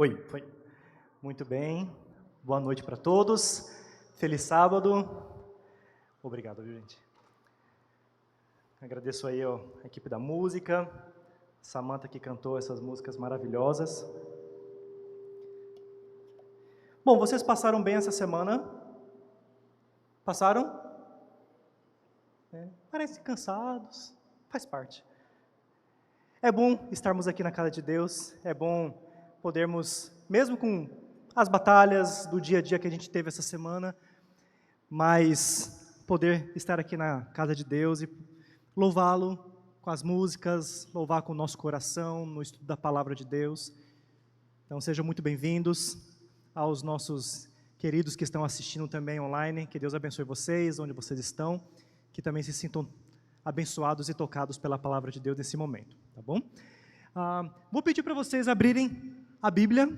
Oi, foi. Muito bem. Boa noite para todos. Feliz sábado. Obrigado, viu, gente? Agradeço aí a equipe da música, Samantha que cantou essas músicas maravilhosas. Bom, vocês passaram bem essa semana? Passaram? Parecem cansados, faz parte. É bom estarmos aqui na casa de Deus, é bom podermos, mesmo com as batalhas do dia a dia que a gente teve essa semana, mas poder estar aqui na casa de Deus e louvá-lo com as músicas, louvar com o nosso coração, no estudo da palavra de Deus. Então sejam muito bem-vindos aos nossos queridos que estão assistindo também online, que Deus abençoe vocês, onde vocês estão, que também se sintam abençoados e tocados pela palavra de Deus nesse momento, tá bom? Vou pedir para vocês abrirem a Bíblia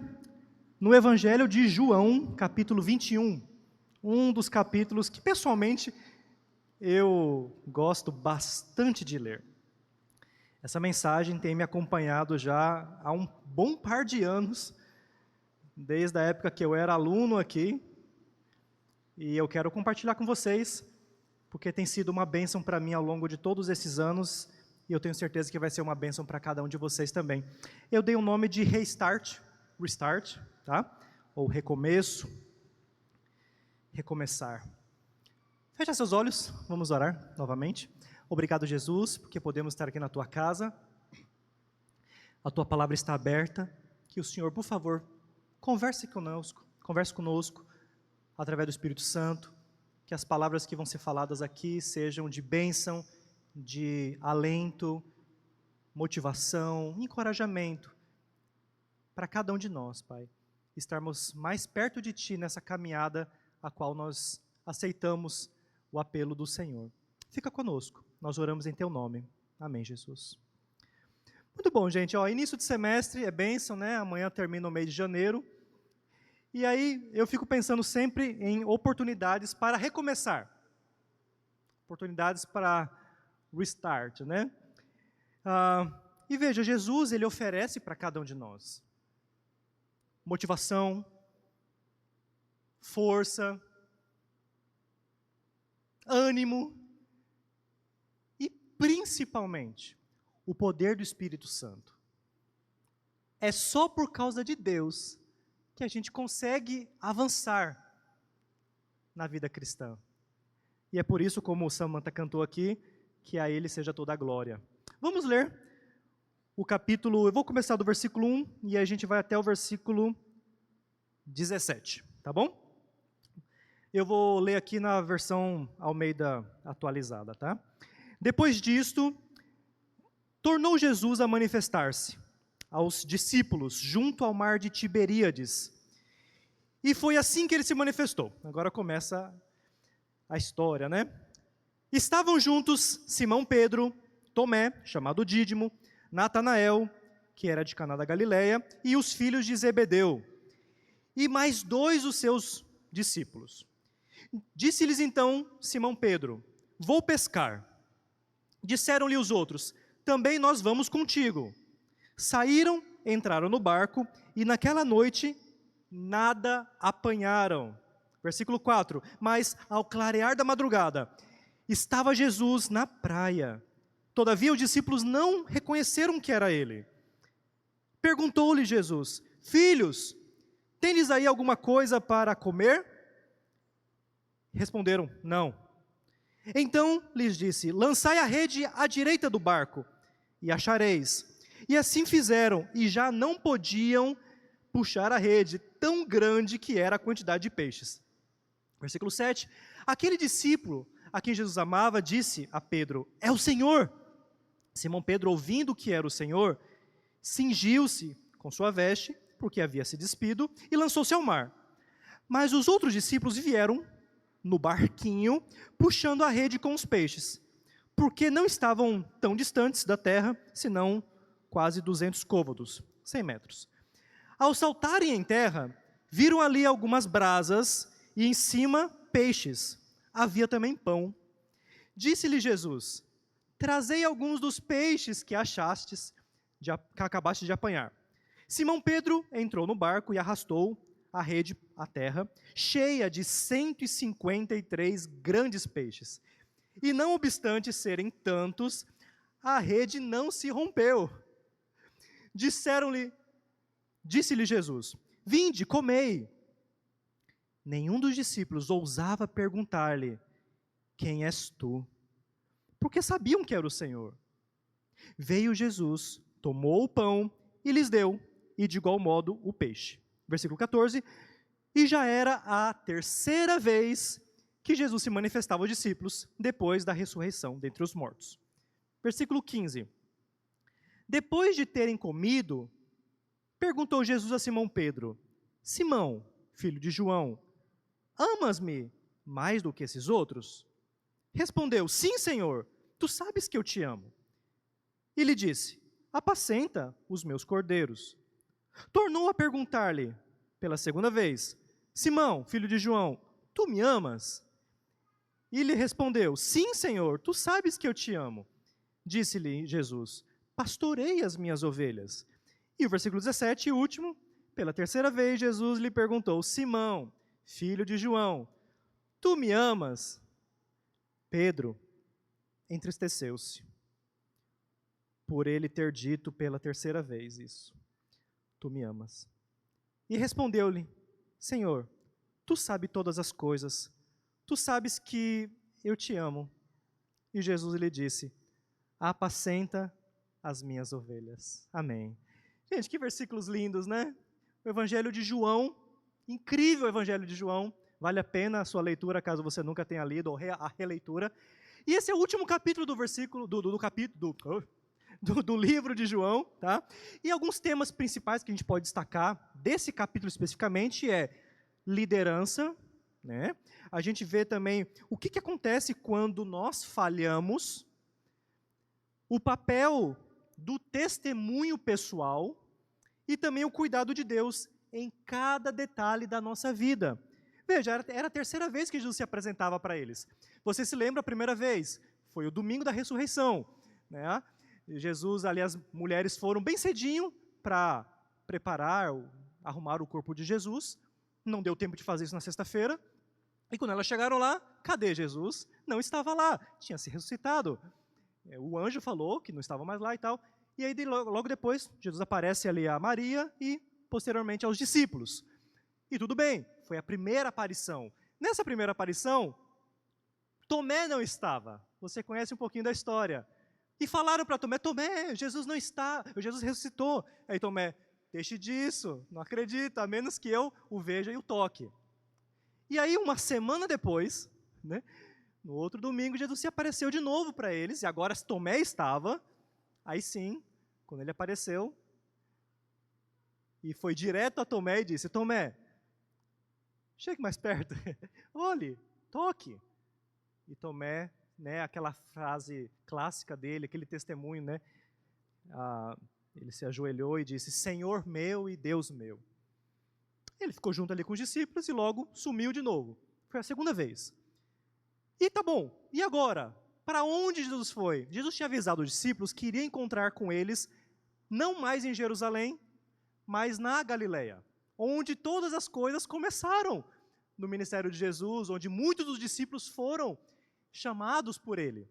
no Evangelho de João, capítulo 21, um dos capítulos que, pessoalmente, eu gosto bastante de ler. Essa mensagem tem me acompanhado já há um bom par de anos, desde a época que eu era aluno aqui, e eu quero compartilhar com vocês, porque tem sido uma bênção para mim ao longo de todos esses anos, e eu tenho certeza que vai ser uma bênção para cada um de vocês também. Eu dei o nome de Restart, tá? Ou recomeço, recomeçar. Fecha seus olhos, vamos orar novamente. Obrigado, Jesus, porque podemos estar aqui na tua casa. A tua palavra está aberta. Que o Senhor, por favor, converse conosco através do Espírito Santo. Que as palavras que vão ser faladas aqui sejam de bênção, de alento, motivação, encorajamento para cada um de nós, Pai. Estarmos mais perto de Ti nessa caminhada a qual nós aceitamos o apelo do Senhor. Fica conosco, nós oramos em Teu nome. Amém, Jesus. Muito bom, gente. Início de semestre é bênção, né? Amanhã termina o mês de janeiro. E aí eu fico pensando sempre em oportunidades para recomeçar. Oportunidades para restart, né? E veja, Jesus, Ele oferece para cada um de nós motivação, força, ânimo e, principalmente, o poder do Espírito Santo. É só por causa de Deus que a gente consegue avançar na vida cristã. E é por isso, como o Samantha cantou aqui, que a Ele seja toda a glória. Vamos ler o capítulo, eu vou começar do versículo 1 e a gente vai até o versículo 17, tá bom? Eu vou ler aqui na versão Almeida atualizada, tá? Depois disto, tornou Jesus a manifestar-se aos discípulos junto ao mar de Tiberíades. E foi assim que ele se manifestou. Agora começa a história, né? Estavam juntos Simão Pedro, Tomé, chamado Dídimo, Natanael, que era de Caná da Galileia, e os filhos de Zebedeu, e mais 2 dos seus discípulos. Disse-lhes então Simão Pedro: vou pescar. Disseram-lhe os outros: também nós vamos contigo. Saíram, entraram no barco, e naquela noite nada apanharam. Versículo 4, mas ao clarear da madrugada, estava Jesus na praia. Todavia os discípulos não reconheceram que era ele. Perguntou-lhe Jesus: filhos, tendes aí alguma coisa para comer? Responderam: não. Então lhes disse: lançai a rede à direita do barco, e achareis. E assim fizeram, e já não podiam puxar a rede, tão grande que era a quantidade de peixes. Versículo 7, aquele discípulo a quem Jesus amava disse a Pedro: é o Senhor. Simão Pedro, ouvindo que era o Senhor, cingiu-se com sua veste, porque havia se despido, e lançou-se ao mar. Mas os outros discípulos vieram no barquinho, puxando a rede com os peixes, porque não estavam tão distantes da terra, senão quase 200 côvados, 100 metros. Ao saltarem em terra, viram ali algumas brasas e em cima peixes. Havia também pão. Disse-lhe Jesus: trazei alguns dos peixes que achastes, que acabaste de apanhar. Simão Pedro entrou no barco e arrastou a rede à terra, cheia de 153 grandes peixes. E não obstante serem tantos, a rede não se rompeu. Disse-lhe Jesus: vinde, comei. Nenhum dos discípulos ousava perguntar-lhe: quem és tu? Porque sabiam que era o Senhor. Veio Jesus, tomou o pão e lhes deu, e de igual modo o peixe. Versículo 14. E já era a terceira vez que Jesus se manifestava aos discípulos, depois da ressurreição dentre os mortos. Versículo 15. Depois de terem comido, perguntou Jesus a Simão Pedro: Simão, filho de João, amas-me mais do que esses outros? Respondeu: sim, Senhor, tu sabes que eu te amo. E lhe disse: apacenta os meus cordeiros. Tornou a perguntar-lhe pela segunda vez: Simão, filho de João, tu me amas? E lhe respondeu: sim, Senhor, tu sabes que eu te amo. Disse-lhe Jesus: pastorei as minhas ovelhas. E o versículo 17, último, pela terceira vez Jesus lhe perguntou: Simão, filho de João, tu me amas? Pedro entristeceu-se por ele ter dito pela terceira vez isso: tu me amas. E respondeu-lhe: Senhor, tu sabes todas as coisas, tu sabes que eu te amo. E Jesus lhe disse: apacenta as minhas ovelhas. Amém. Gente, que versículos lindos, né? O Evangelho de João, incrível Evangelho de João, vale a pena a sua leitura, caso você nunca tenha lido, ou a releitura. E esse é o último capítulo do versículo, do livro de João, tá? E alguns temas principais que a gente pode destacar desse capítulo especificamente é liderança, né? A gente vê também o que acontece quando nós falhamos, o papel do testemunho pessoal e também o cuidado de Deus em cada detalhe da nossa vida. Veja, era a terceira vez que Jesus se apresentava para eles. Você se lembra a primeira vez? Foi o domingo da ressurreição, né? Jesus, ali as mulheres foram bem cedinho para preparar, arrumar o corpo de Jesus. Não deu tempo de fazer isso na sexta-feira. E quando elas chegaram lá, cadê Jesus? Não estava lá, tinha se ressuscitado. O anjo falou que não estava mais lá e tal. E aí, logo depois, Jesus aparece ali a Maria e, posteriormente, aos discípulos. E tudo bem, foi a primeira aparição. Nessa primeira aparição, Tomé não estava. Você conhece um pouquinho da história. E falaram para Tomé: Tomé, Jesus não está, Jesus ressuscitou. Aí Tomé: deixe disso, não acredita, a menos que eu o veja e o toque. E aí, uma semana depois, né, no outro domingo, Jesus se apareceu de novo para eles, e agora se Tomé estava, aí sim, quando ele apareceu, e foi direto a Tomé e disse: Tomé, chegue mais perto, olhe, toque. E Tomé, né, aquela frase clássica dele, aquele testemunho, né, ele se ajoelhou e disse: Senhor meu e Deus meu. Ele ficou junto ali com os discípulos e logo sumiu de novo. Foi a segunda vez. E tá bom, e agora? Para onde Jesus foi? Jesus tinha avisado os discípulos que iria encontrar com eles, não mais em Jerusalém, mas na Galileia, onde todas as coisas começaram no ministério de Jesus, onde muitos dos discípulos foram chamados por ele.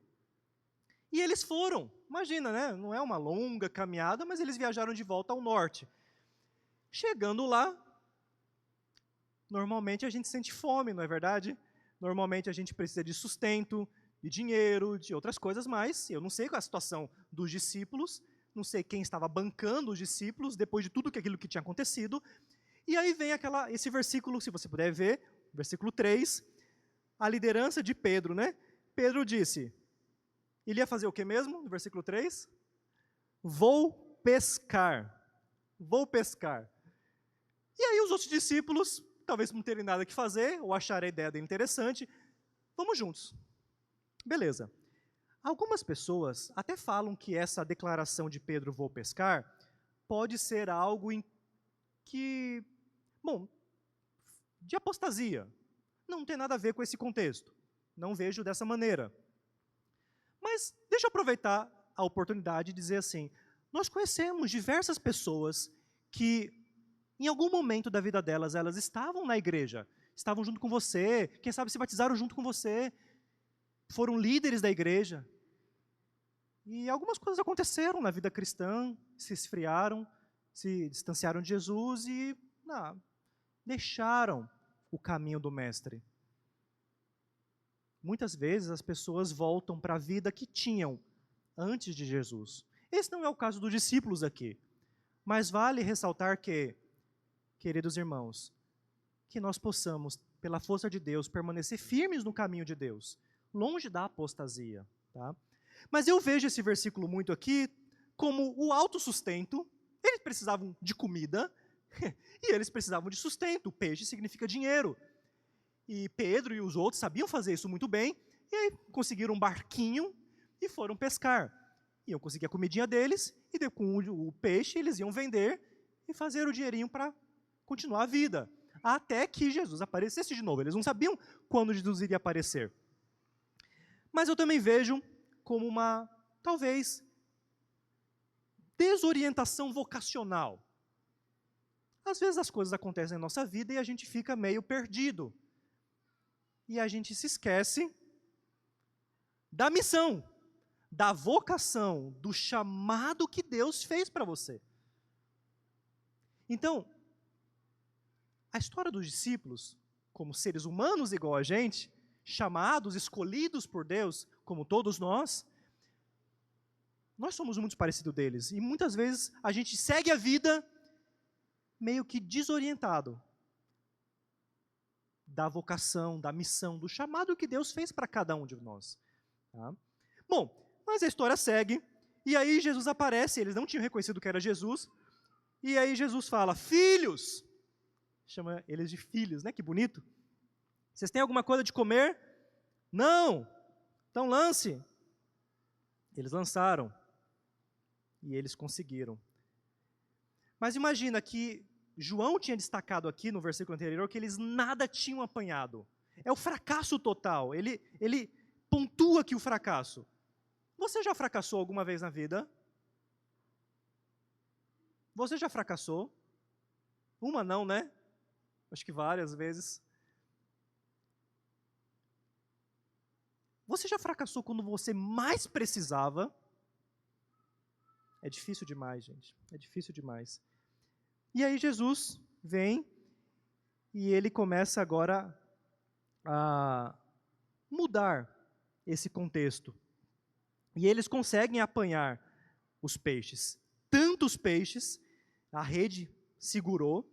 E eles foram, imagina, né? Não é uma longa caminhada, mas eles viajaram de volta ao norte. Chegando lá, normalmente a gente sente fome, não é verdade? Normalmente a gente precisa de sustento, de dinheiro, de outras coisas, mas eu não sei qual é a situação dos discípulos, não sei quem estava bancando os discípulos depois de tudo aquilo que tinha acontecido. E aí vem esse versículo, se você puder ver, versículo 3, a liderança de Pedro, né? Pedro disse, ele ia fazer o que mesmo, no versículo 3? Vou pescar. Vou pescar. E aí os outros discípulos, talvez não terem nada que fazer, ou acharem a ideia dele interessante, vamos juntos. Beleza. Algumas pessoas até falam que essa declaração de Pedro, vou pescar, pode ser algo de apostasia. Não tem nada a ver com esse contexto. Não vejo dessa maneira. Mas deixa eu aproveitar a oportunidade e dizer assim, nós conhecemos diversas pessoas que em algum momento da vida delas, elas estavam na igreja, estavam junto com você, quem sabe se batizaram junto com você, foram líderes da igreja. E algumas coisas aconteceram na vida cristã, se esfriaram, se distanciaram de Jesus e deixaram o caminho do Mestre. Muitas vezes as pessoas voltam para a vida que tinham antes de Jesus. Esse não é o caso dos discípulos aqui. Mas vale ressaltar que, queridos irmãos, que nós possamos, pela força de Deus, permanecer firmes no caminho de Deus, longe da apostasia. Tá? Mas eu vejo esse versículo muito aqui como o autossustento. Eles precisavam de comida e eles precisavam de sustento. O peixe significa dinheiro. E Pedro e os outros sabiam fazer isso muito bem, e aí conseguiram um barquinho e foram pescar. Iam conseguir a comidinha deles, e com o peixe eles iam vender e fazer o dinheirinho para continuar a vida. Até que Jesus aparecesse de novo. Eles não sabiam quando Jesus iria aparecer. Mas eu também vejo como uma, talvez, desorientação vocacional. Às vezes as coisas acontecem na nossa vida e a gente fica meio perdido. E a gente se esquece da missão, da vocação, do chamado que Deus fez para você. Então, a história dos discípulos, como seres humanos igual a gente, chamados, escolhidos por Deus, como todos nós somos muito parecidos deles. E muitas vezes a gente segue a vida meio que desorientado da vocação, da missão, do chamado que Deus fez para cada um de nós. Tá? Bom, mas a história segue, e aí Jesus aparece, eles não tinham reconhecido que era Jesus, e aí Jesus fala, filhos, chama eles de filhos, né? Que bonito. Vocês têm alguma coisa de comer? Não! Então lance. Eles lançaram, e eles conseguiram. Mas imagina que João tinha destacado aqui no versículo anterior que eles nada tinham apanhado. É o fracasso total. Ele pontua aqui o fracasso. Você já fracassou alguma vez na vida? Você já fracassou? Uma não, né? Acho que várias vezes. Você já fracassou quando você mais precisava? É difícil demais, gente. É difícil demais. E aí Jesus vem e ele começa agora a mudar esse contexto. E eles conseguem apanhar os peixes. Tantos peixes, a rede segurou.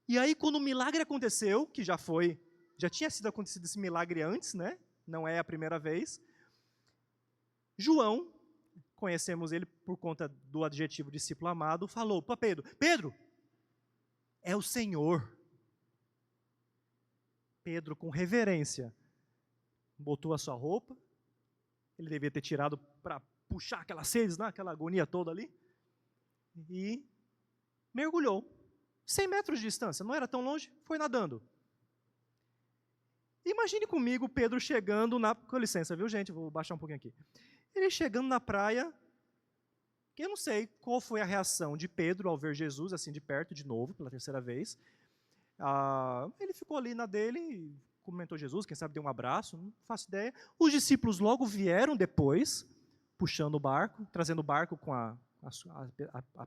E aí quando o milagre aconteceu, que já tinha sido acontecido esse milagre antes, né? Não é a primeira vez. João, conhecemos ele por conta do adjetivo discípulo amado, falou para Pedro, Pedro, é o Senhor. Pedro, com reverência, botou a sua roupa, ele devia ter tirado para puxar aquelas redes, né, aquela agonia toda ali, e mergulhou. 100 metros de distância, não era tão longe, foi nadando. Imagine comigo Pedro chegando com licença, viu gente, vou baixar um pouquinho aqui. Ele chegando na praia, que eu não sei qual foi a reação de Pedro ao ver Jesus assim de perto, de novo, pela terceira vez. Ele ficou ali na dele, cumprimentou Jesus, quem sabe deu um abraço, não faço ideia. Os discípulos logo vieram depois, puxando o barco, trazendo o barco com a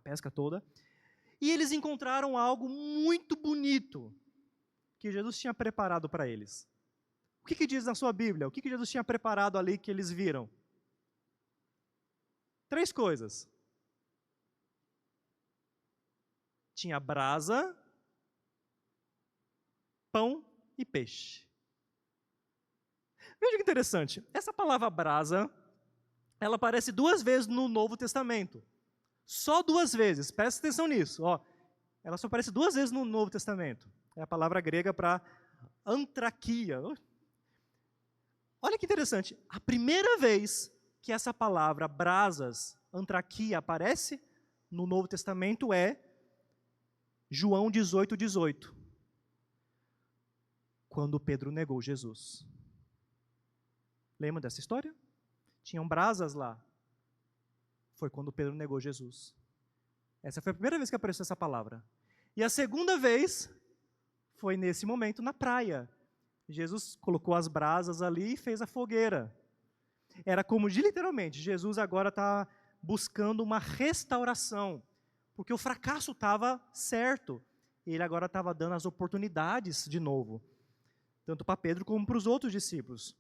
pesca toda. E eles encontraram algo muito bonito que Jesus tinha preparado para eles. O que diz na sua Bíblia? O que Jesus tinha preparado ali que eles viram? 3 coisas. Tinha brasa, pão e peixe. Veja que interessante. Essa palavra brasa, ela aparece 2 vezes no Novo Testamento. Só 2 vezes. Presta atenção nisso. Ó, ela só aparece 2 vezes no Novo Testamento. É a palavra grega para antraquia. Olha que interessante. A primeira vez que essa palavra brasas, antraquia, aparece no Novo Testamento é João 18:18. Quando Pedro negou Jesus. Lembra dessa história? Tinham brasas lá. Foi quando Pedro negou Jesus. Essa foi a primeira vez que apareceu essa palavra. E a segunda vez foi nesse momento na praia. Jesus colocou as brasas ali e fez a fogueira. Era como literalmente, Jesus agora está buscando uma restauração, porque o fracasso estava certo. Ele agora estava dando as oportunidades de novo, tanto para Pedro como para os outros discípulos.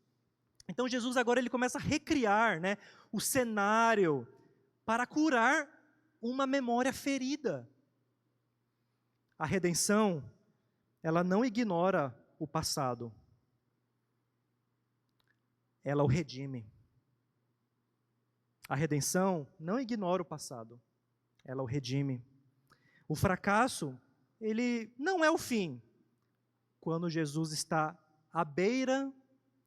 Então Jesus agora ele começa a recriar, né, o cenário para curar uma memória ferida. A redenção, ela não ignora o passado. Ela o redime. A redenção não ignora o passado. Ela o redime. O fracasso, ele não é o fim, quando Jesus está à beira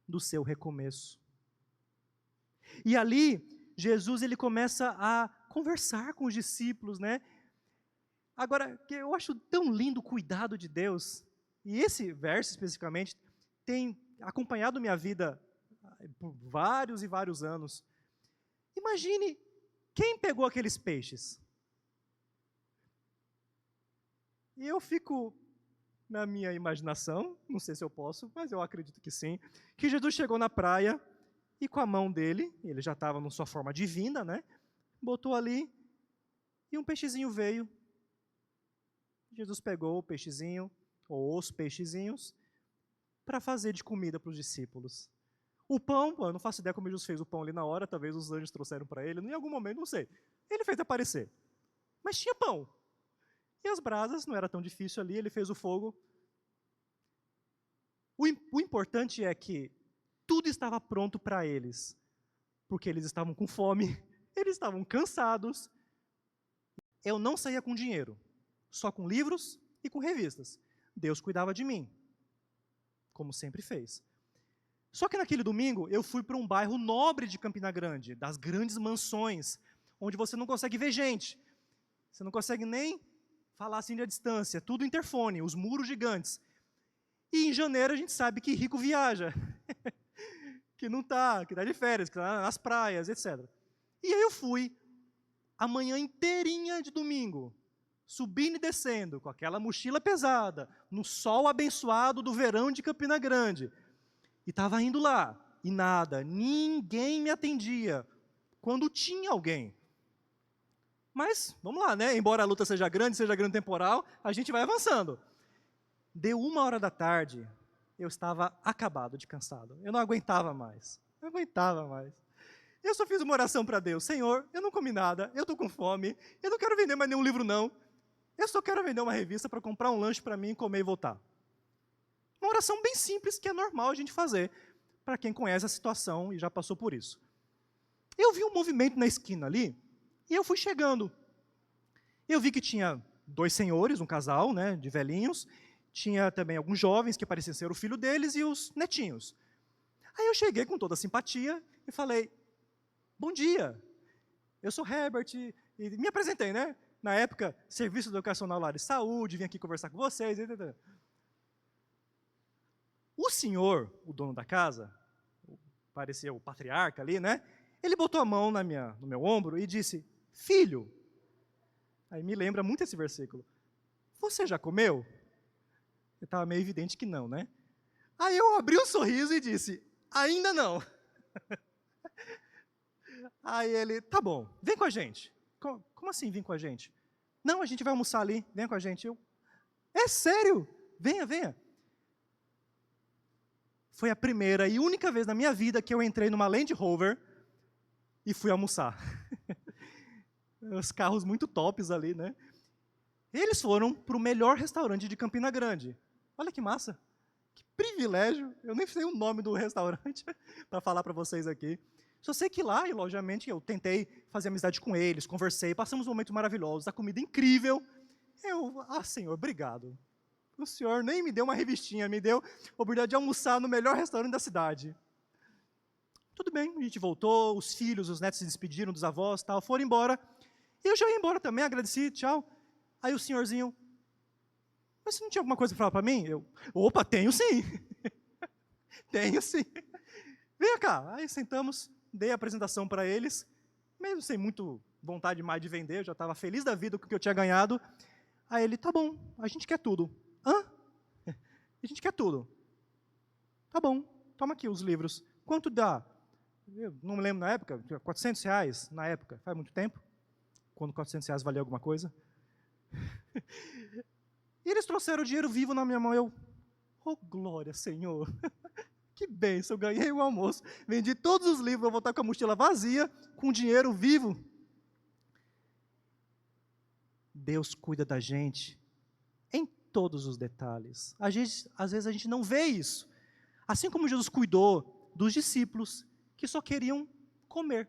do seu recomeço. E ali, Jesus ele começa a conversar com os discípulos, né? Agora, que eu acho tão lindo o cuidado de Deus, e esse verso especificamente tem acompanhado minha vida por vários e vários anos. Imagine quem pegou aqueles peixes. E eu fico na minha imaginação, não sei se eu posso, mas eu acredito que sim, que Jesus chegou na praia e com a mão dele, ele já estava na sua forma divina, né? Botou ali e um peixezinho veio. Jesus pegou o peixezinho, ou os peixezinhos, para fazer de comida para os discípulos. O pão, eu não faço ideia como Jesus fez o pão ali na hora, talvez os anjos trouxeram para ele, em algum momento, não sei. Ele fez aparecer. Mas tinha pão. E as brasas, não era tão difícil ali, ele fez o fogo. O importante é que tudo estava pronto para eles, porque eles estavam com fome, eles estavam cansados. Eu não saía com dinheiro, só com livros e com revistas. Deus cuidava de mim, como sempre fez. Só que naquele domingo, eu fui para um bairro nobre de Campina Grande, das grandes mansões, onde você não consegue ver gente. Você não consegue nem falar assim à distância, tudo interfone, os muros gigantes. E em janeiro a gente sabe que rico viaja, que está de férias, que está nas praias, etc. E aí eu fui, a manhã inteirinha de domingo, subindo e descendo, com aquela mochila pesada, no sol abençoado do verão de Campina Grande. E estava indo lá, e nada, ninguém me atendia, quando tinha alguém. Mas, vamos lá, né? Embora a luta seja grande temporal, a gente vai avançando. Deu 1h da tarde, eu estava acabado de cansado. Eu não aguentava mais. Eu só fiz uma oração para Deus. Senhor, eu não comi nada, eu estou com fome, eu não quero vender mais nenhum livro, não. Eu só quero vender uma revista para comprar um lanche para mim, comer e voltar. Uma oração bem simples, que é normal a gente fazer, para quem conhece a situação e já passou por isso. Eu vi um movimento na esquina ali, e eu fui chegando. Eu vi que tinha 2 senhores, um casal, né, de velhinhos, tinha também alguns jovens que pareciam ser o filho deles e os netinhos. Aí eu cheguei com toda a simpatia e falei, bom dia, eu sou Herbert, e me apresentei, né? Na época, Serviço Educacional Lar e Saúde, vim aqui conversar com vocês, etc. O senhor, o dono da casa, parecia o patriarca ali, né? Ele botou a mão no meu ombro e disse, filho, aí me lembra muito esse versículo, você já comeu? Estava meio evidente que não, né? Aí eu abri um sorriso e disse, ainda não. Aí ele, tá bom, vem com a gente. Como assim vem com a gente? Não, a gente vai almoçar ali, vem com a gente. Eu, é sério? Venha. Foi a primeira e única vez na minha vida que eu entrei numa Land Rover e fui almoçar. Os carros muito tops ali, né? Eles foram para o melhor restaurante de Campina Grande. Olha que massa, que privilégio. Eu nem sei o nome do restaurante para falar para vocês aqui. Só sei que lá, e logicamente, eu tentei fazer amizade com eles, conversei, passamos momentos maravilhosos, a comida incrível. Senhor, obrigado. O senhor nem me deu uma revistinha, me deu a oportunidade de almoçar no melhor restaurante da cidade. Tudo bem, a gente voltou, os filhos, os netos se despediram dos avós, tal, foram embora. E eu já ia embora também, agradeci, tchau. Aí o senhorzinho, mas você não tinha alguma coisa para falar para mim? Opa, tenho sim. Tenho sim. Venha cá. Aí sentamos, dei a apresentação para eles. mesmo sem muito vontade mais de vender, eu já estava feliz da vida com o que eu tinha ganhado. Aí ele, tá bom, a gente quer tudo. Hã? A gente quer tudo. Tá bom, toma aqui os livros. Quanto dá? Eu não me lembro na época, R$ 400 na época, faz muito tempo, quando R$ 400 valia alguma coisa. E eles trouxeram o dinheiro vivo na minha mão, eu, oh glória, Senhor, que bênção, eu ganhei o almoço, vendi todos os livros, vou voltar com a mochila vazia, com dinheiro vivo. Deus cuida da gente em todos os detalhes. Às vezes a gente não vê isso. Assim como Jesus cuidou dos discípulos que só queriam comer.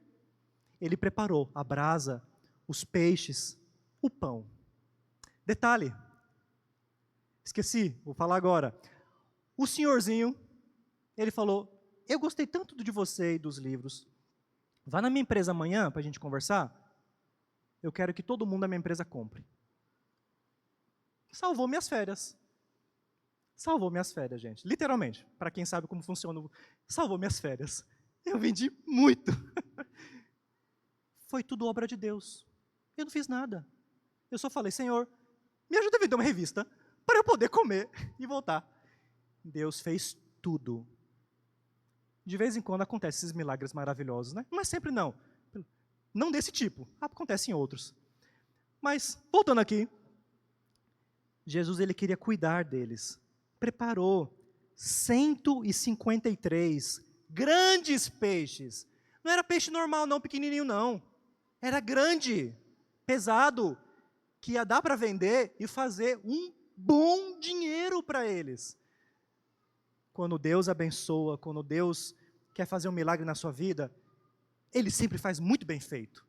Ele preparou a brasa, os peixes, o pão. Detalhe, esqueci, vou falar agora. O senhorzinho, ele falou, eu gostei tanto de você e dos livros, vá na minha empresa amanhã para a gente conversar, eu quero que todo mundo da minha empresa compre. Salvou minhas férias. Salvou minhas férias, gente. Literalmente, para quem sabe como funciona, salvou minhas férias. Eu vendi muito. Foi tudo obra de Deus. Eu não fiz nada. Eu só falei, Senhor, me ajuda a vender uma revista para eu poder comer e voltar. Deus fez tudo. De vez em quando acontecem esses milagres maravilhosos, né? Mas sempre não. Não desse tipo. Acontecem outros. Mas, voltando aqui, Jesus ele queria cuidar deles. Preparou 153 grandes peixes. Não era peixe normal, não, pequenininho, não. Era grande, pesado, que ia dar para vender e fazer um bom dinheiro para eles. Quando Deus abençoa, quando Deus quer fazer um milagre na sua vida, Ele sempre faz muito bem feito.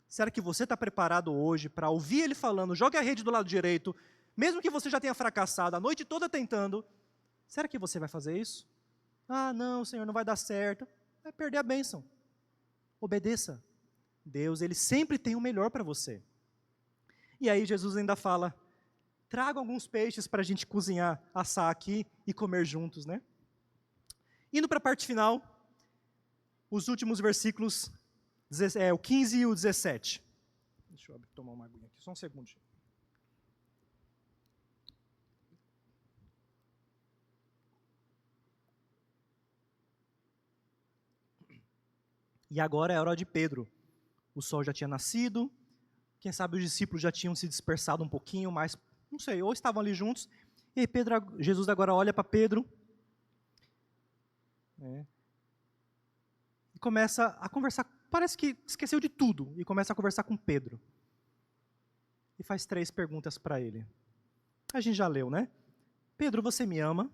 Será que você está preparado hoje para ouvir Ele falando, jogue a rede do lado direito, mesmo que você já tenha fracassado a noite toda tentando, será que você vai fazer isso? Ah, não, Senhor, não vai dar certo. Vai perder a bênção. Obedeça. Deus, Ele sempre tem o melhor para você. E aí Jesus ainda fala, traga alguns peixes para a gente cozinhar, assar aqui e comer juntos, né? Indo para a parte final, os últimos versículos, o 15 e o 17. Deixa eu tomar uma aguinha aqui, só um segundinho. E agora é a hora de Pedro. O sol já tinha nascido, quem sabe os discípulos já tinham se dispersado um pouquinho, mas não sei, ou estavam ali juntos. E aí Jesus agora olha para Pedro, e começa a conversar, parece que esqueceu de tudo, e começa a conversar com Pedro. E faz 3 perguntas para ele. A gente já leu, né? Pedro, você me ama?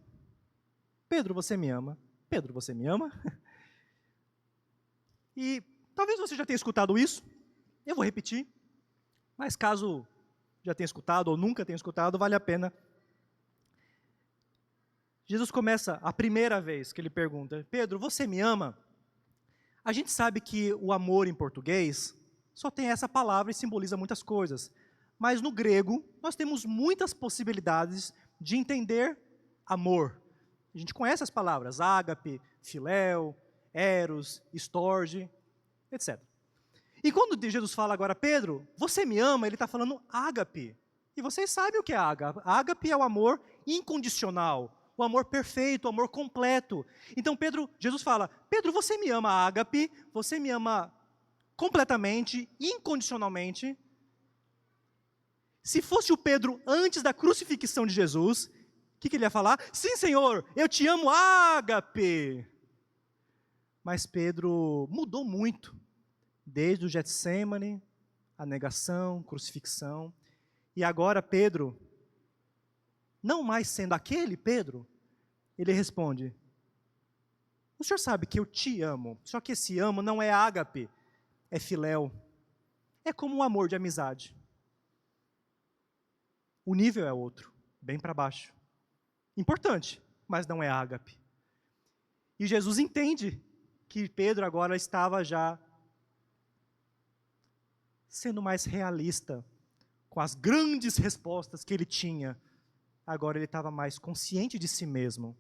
Pedro, você me ama? Pedro, você me ama? E talvez você já tenha escutado isso, eu vou repetir, mas caso já tenha escutado ou nunca tenha escutado, vale a pena. Jesus começa a primeira vez que ele pergunta, Pedro, você me ama? A gente sabe que o amor em português só tem essa palavra e simboliza muitas coisas, mas no grego nós temos muitas possibilidades de entender amor. A gente conhece as palavras ágape, filéu, eros, estorge, etc. E quando Jesus fala agora, Pedro, você me ama, ele está falando ágape. E vocês sabem o que é ágape. Ágape é o amor incondicional, o amor perfeito, o amor completo. Então Jesus fala, Pedro, você me ama ágape, você me ama completamente, incondicionalmente. Se fosse o Pedro antes da crucifixão de Jesus, o que ele ia falar? Sim, Senhor, eu te amo ágape. Mas Pedro mudou muito, desde o Getsêmani, a negação, crucifixão, e agora Pedro, não mais sendo aquele Pedro, ele responde, o senhor sabe que eu te amo, só que esse amo não é ágape, é filéu, é como um amor de amizade. O nível é outro, bem para baixo. Importante, mas não é ágape. E Jesus entende que Pedro agora estava já sendo mais realista, com as grandes respostas que ele tinha. Agora ele estava mais consciente de si mesmo.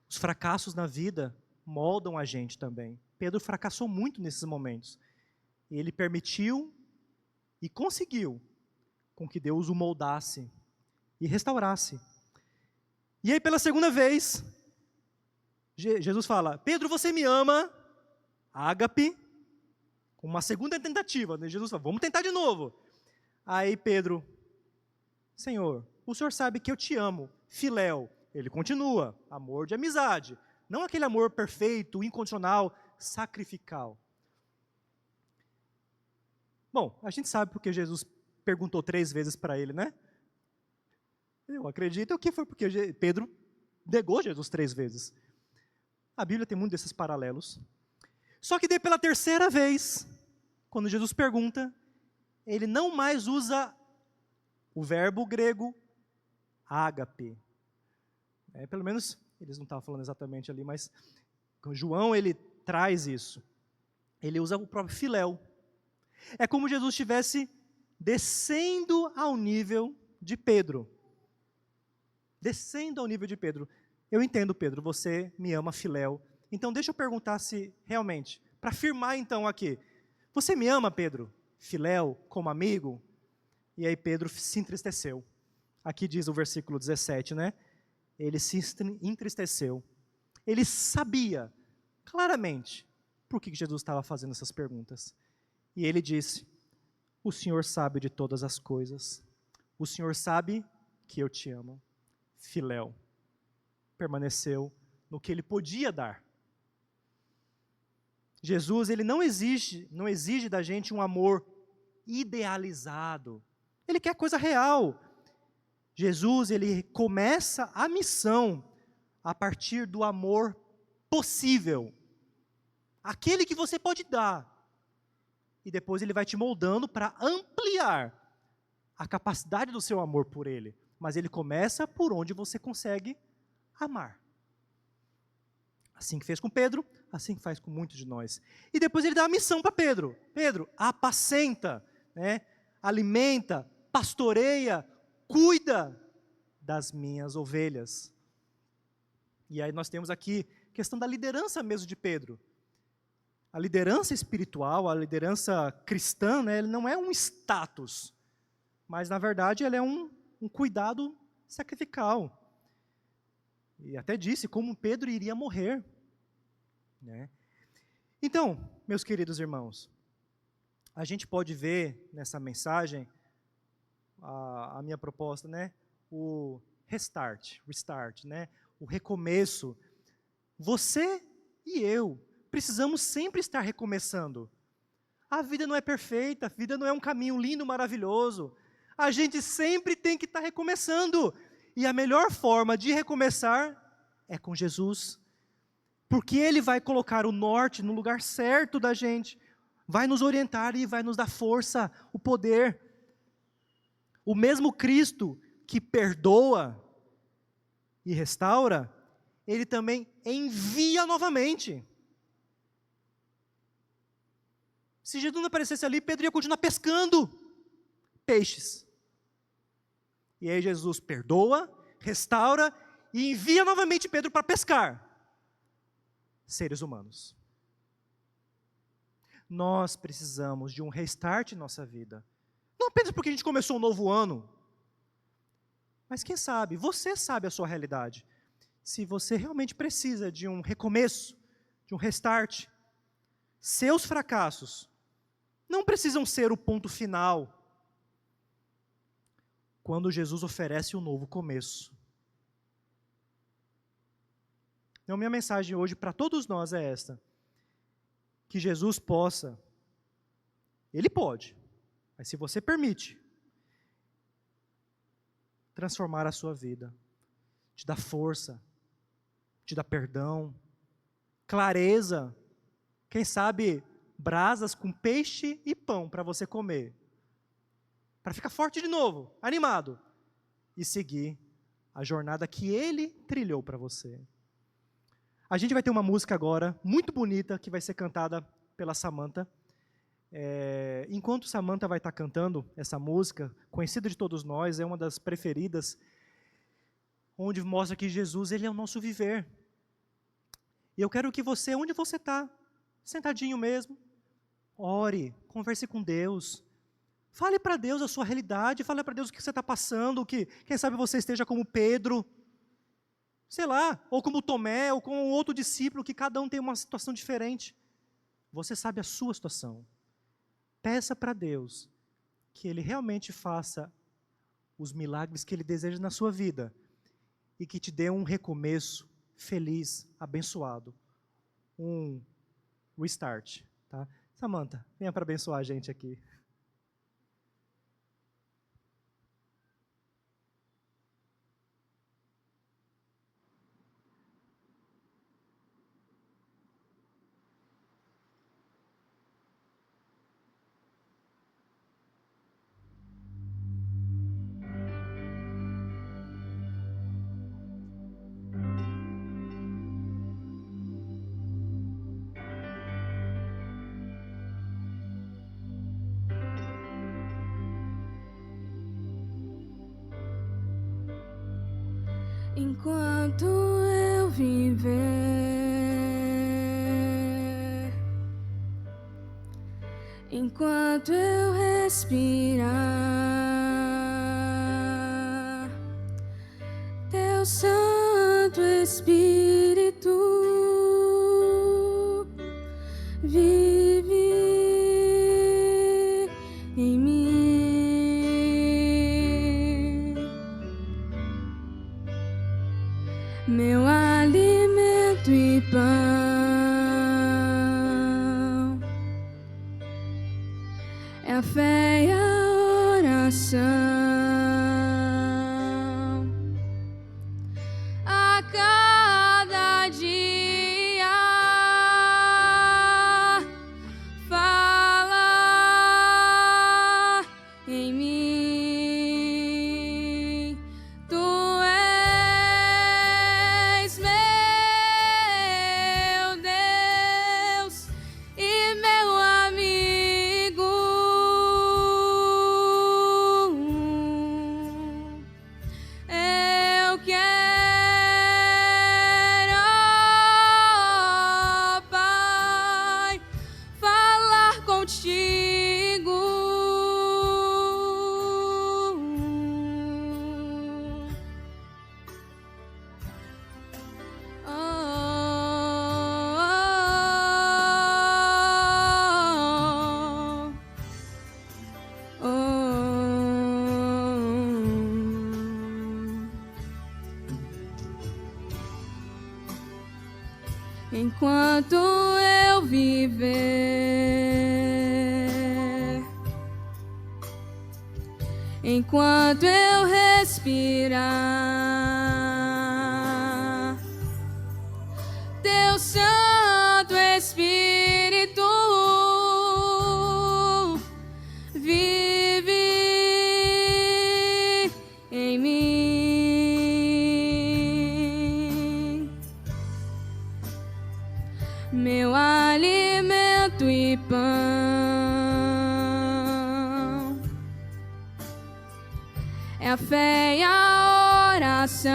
Os fracassos na vida moldam a gente também. Pedro fracassou muito nesses momentos. E ele permitiu e conseguiu com que Deus o moldasse e restaurasse. E aí, pela segunda vez, Jesus fala: Pedro, você me ama? Ágape, com uma segunda tentativa. Jesus fala: vamos tentar de novo. Aí Pedro: Senhor, o Senhor sabe que eu te amo. Filéu. Ele continua: amor de amizade. Não aquele amor perfeito, incondicional, sacrificial. Bom, a gente sabe porque Jesus perguntou 3 vezes para ele, né? Eu acredito que foi porque Pedro negou Jesus 3 vezes. A Bíblia tem muito desses paralelos. Só que daí pela terceira vez, quando Jesus pergunta, ele não mais usa o verbo grego ágape. Pelo menos, eles não estavam falando exatamente ali, mas João, ele traz isso. Ele usa o próprio filéu. É como Jesus estivesse descendo ao nível de Pedro. Descendo ao nível de Pedro. Eu entendo, Pedro, você me ama, filéu. Então, deixa eu perguntar se realmente, para afirmar então aqui, você me ama, Pedro, filéu, como amigo? E aí Pedro se entristeceu. Aqui diz o versículo 17, né? Ele se entristeceu. Ele sabia claramente por que Jesus estava fazendo essas perguntas. E ele disse: o Senhor sabe de todas as coisas. O Senhor sabe que eu te amo. Filéu. Permaneceu no que ele podia dar. Jesus, ele não exige da gente um amor idealizado. Ele quer coisa real. Jesus, ele começa a missão a partir do amor possível. Aquele que você pode dar. E depois ele vai te moldando para ampliar a capacidade do seu amor por ele. Mas ele começa por onde você consegue amar. Assim que fez com Pedro, assim que faz com muitos de nós. E depois ele dá a missão para Pedro. Pedro, apacenta, né? Alimenta, pastoreia, cuida das minhas ovelhas. E aí nós temos aqui a questão da liderança mesmo de Pedro. A liderança espiritual, a liderança cristã, né, ele não é um status, mas na verdade ele é um cuidado sacrificial. E até disse como Pedro iria morrer. Né? Então, meus queridos irmãos, a gente pode ver nessa mensagem, a minha proposta, né, o restart, né, o recomeço. Você e eu precisamos sempre estar recomeçando. A vida não é perfeita, a vida não é um caminho lindo, maravilhoso. A gente sempre tem que estar recomeçando. E a melhor forma de recomeçar é com Jesus. Porque Ele vai colocar o norte no lugar certo da gente. Vai nos orientar e vai nos dar força, o poder. O mesmo Cristo que perdoa e restaura, Ele também envia novamente. Se Jesus não aparecesse ali, Pedro ia continuar pescando peixes. E aí Jesus perdoa, restaura e envia novamente Pedro para pescar seres humanos. Nós precisamos de um restart em nossa vida. Não apenas porque a gente começou um novo ano, mas quem sabe, você sabe a sua realidade. Se você realmente precisa de um recomeço, de um restart, seus fracassos não precisam ser o ponto final. Quando Jesus oferece um novo começo. Então, minha mensagem hoje para todos nós é esta: que Jesus possa, Ele pode, mas se você permite, transformar a sua vida, te dar força, te dar perdão, clareza, quem sabe brasas com peixe e pão para você comer, para ficar forte de novo, animado, e seguir a jornada que Ele trilhou para você. A gente vai ter uma música agora, muito bonita, que vai ser cantada pela Samantha. Enquanto Samantha vai estar cantando essa música, conhecida de todos nós, é uma das preferidas, onde mostra que Jesus, Ele é o nosso viver. E eu quero que você, onde você está, sentadinho mesmo, ore, converse com Deus. Fale para Deus a sua realidade, fale para Deus o que você está passando, que quem sabe você esteja como Pedro, sei lá, ou como Tomé, ou como outro discípulo, que cada um tem uma situação diferente. Você sabe a sua situação. Peça para Deus que Ele realmente faça os milagres que Ele deseja na sua vida e que te dê um recomeço feliz, abençoado, um restart, tá? Samantha, venha para abençoar a gente aqui. Enquanto eu viver, enquanto eu respirar, Teu Santo Espírito vive em mim. Meu alimento e pão é a fé e a oração. A cada dia fala em mim. Tu és meu Deus e meu amigo. Eu quero, ó Pai, falar contigo. Enquanto eu viver, enquanto eu respirar, Teu Santo Espírito vive em mim. Meu alimento e pão é a fé e a oração.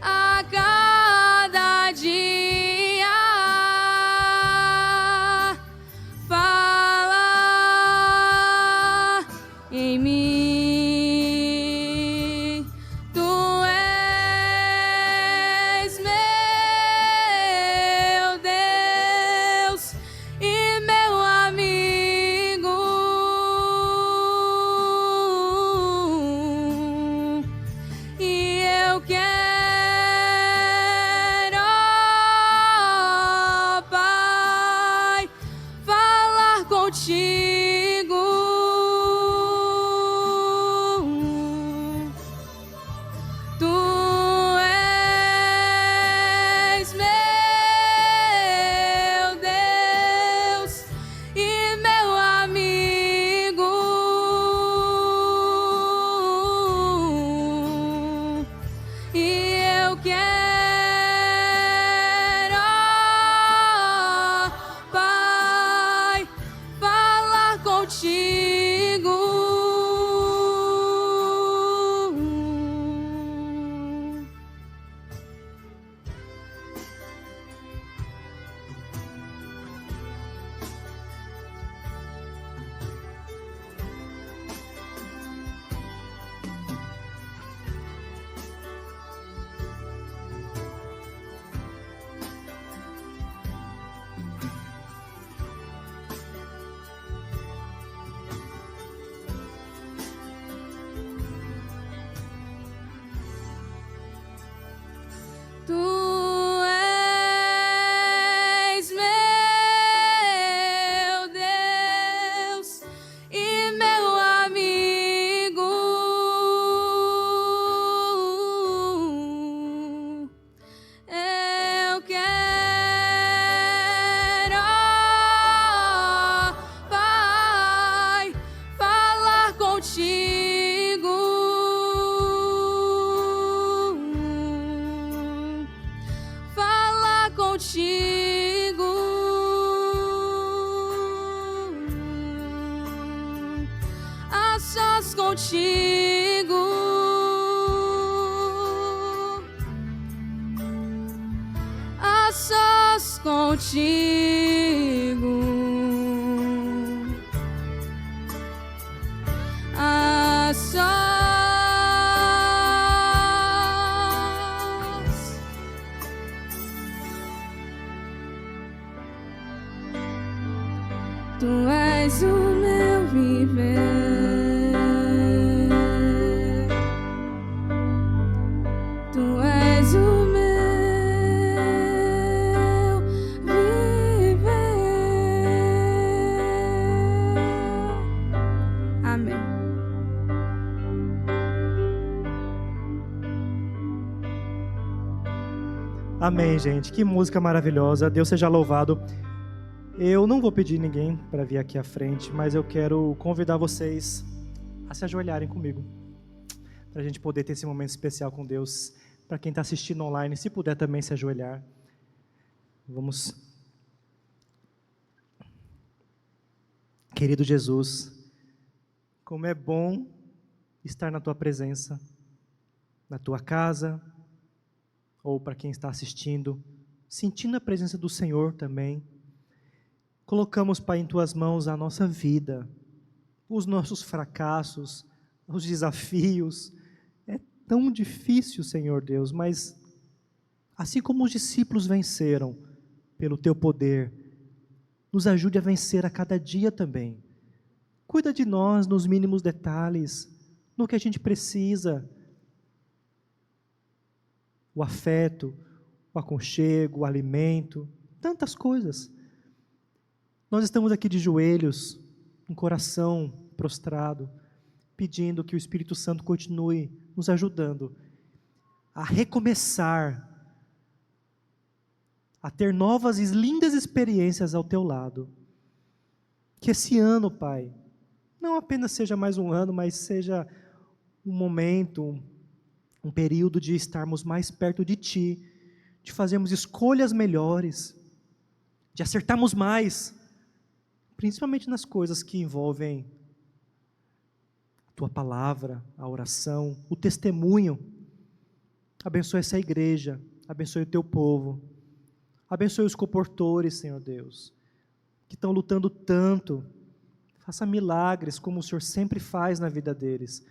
A cada dia fala em mim. Tu és meu Deus e meu amigo. contigo. A sós contigo. A sós contigo. A sós. Tu és o meu viver. Tu és o meu viver. Amém. Amém, gente. Que música maravilhosa. Deus seja louvado. Eu não vou pedir ninguém para vir aqui à frente, mas eu quero convidar vocês a se ajoelharem comigo, para a gente poder ter esse momento especial com Deus. Para quem está assistindo online, se puder também se ajoelhar. Vamos. Querido Jesus, como é bom estar na Tua presença, na Tua casa, ou para quem está assistindo, sentindo a presença do Senhor também. Colocamos, Pai, em Tuas mãos a nossa vida, os nossos fracassos, os desafios. É tão difícil, Senhor Deus, mas assim como os discípulos venceram pelo Teu poder, nos ajude a vencer a cada dia também. Cuida de nós nos mínimos detalhes, no que a gente precisa. O afeto, o aconchego, o alimento, tantas coisas. Nós estamos aqui de joelhos, com o coração prostrado, pedindo que o Espírito Santo continue nos ajudando a recomeçar, a ter novas e lindas experiências ao Teu lado. Que esse ano, Pai, não apenas seja mais um ano, mas seja um momento, um período de estarmos mais perto de Ti, de fazermos escolhas melhores, de acertarmos mais, principalmente nas coisas que envolvem a Tua palavra, a oração, o testemunho. Abençoe essa igreja, abençoe o Teu povo, abençoe os comportores, Senhor Deus, que estão lutando tanto. Faça milagres como o Senhor sempre faz na vida deles,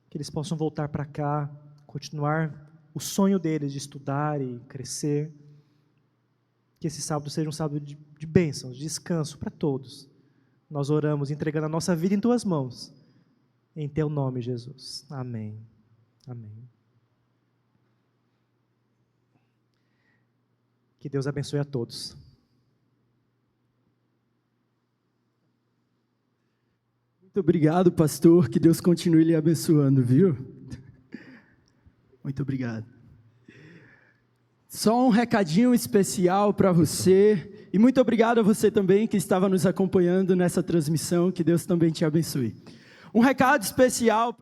que eles possam voltar para cá, continuar o sonho deles de estudar e crescer. Que esse sábado seja um sábado de bênçãos, de descanso para todos. Nós oramos entregando a nossa vida em Tuas mãos. Em Teu nome, Jesus. Amém. Amém. Que Deus abençoe a todos. Muito obrigado, pastor. Que Deus continue lhe abençoando, viu? Muito obrigado. Só um recadinho especial para você, e muito obrigado a você também que estava nos acompanhando nessa transmissão, que Deus também te abençoe. Um recado especial